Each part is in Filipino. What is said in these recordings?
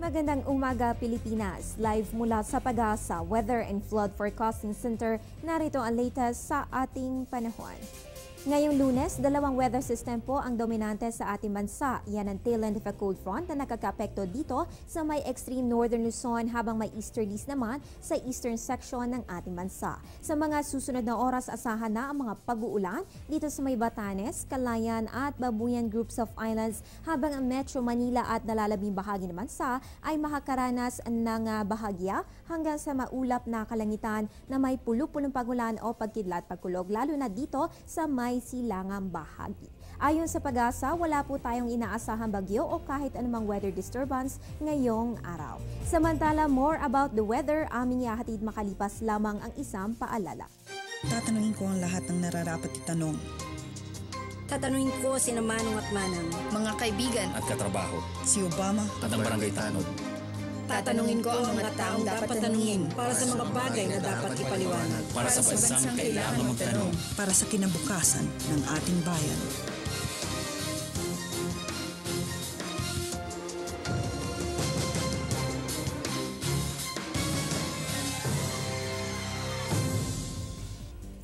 Magandang umaga, Pilipinas. Live mula sa Pag-asa Weather and Flood Forecasting Center, narito ang latest sa ating panahon. Ngayong Lunes, dalawang weather system po ang dominante sa ating bansa. Yan ang tail end of a cold front na nakakapekto dito sa may extreme northern Luzon habang may easterlies naman sa eastern section ng ating bansa. Sa mga susunod na oras, asahan na ang mga pag-uulan dito sa may Batanes, Calayan at Babuyan groups of islands habang ang Metro Manila at nalalabing bahagi ng bansa ay makakaranas ng bahagya hanggang sa maulap na kalangitan na may pulupulong pagulan o pagkidlat pagkulog lalo na dito sa may silangang bahagi. Ayon sa Pag-asa, wala po tayong inaasahang bagyo o kahit anumang weather disturbance ngayong araw. Samantala, more about the weather, aming ihahatid makalipas lamang ang isang paalala. Tatanungin ko ang lahat ng nararapat itanong. Tatanungin ko sina Manong at Manang, mga kaibigan at katrabaho, Si Obama at ang barangay tanod. tatanungin ko ang mga taong dapat tanungin para sa mga bagay na dapat ipaliwanag. Para sa bansang kailangan magtanong. para sa kinabukasan ng ating bayan.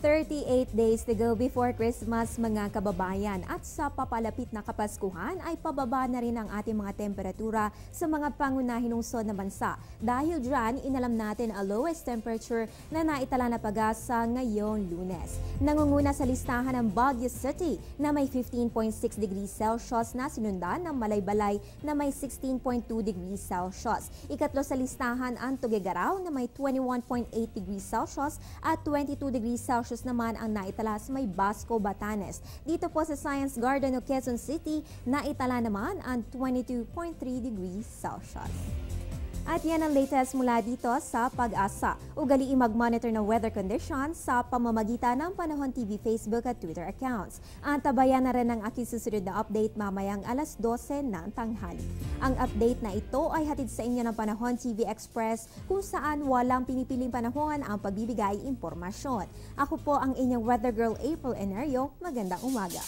"38 days to go before Christmas, mga kababayan, at sa papalapit na Kapaskuhan ay pababa na rin ang ating mga temperatura sa mga pangunahing lungsod na bansa. Dahil dyan, inalam natin ang lowest temperature na naitala na Pag-asa ngayong Lunes. Nangunguna sa listahan ng Baguio City na may 15.6 degrees Celsius na sinundan ng Malaybalay na may 16.2 degrees Celsius. Ikatlo sa listahan ang Tuguegarao na may 21.8 degrees Celsius at 22 degrees Celsius naman ang naitala sa may Basco, Batanes. Dito po sa Science Garden o Quezon City, naitala naman ang 22.3 degrees Celsius. At yan ang latest mula dito sa Pag-asa. Ugaliin mag-monitor ng weather conditions sa pamamagitan ng Panahon TV Facebook at Twitter accounts. Antabayan na rin ang aking susunod na update mamayang alas 12 ng tanghali. Ang update na ito ay hatid sa inyo ng Panahon TV Express kung saan walang pinipiling panahon ang pagbibigay impormasyon. Ako po ang inyong weather girl April Enerio. Magandang umaga.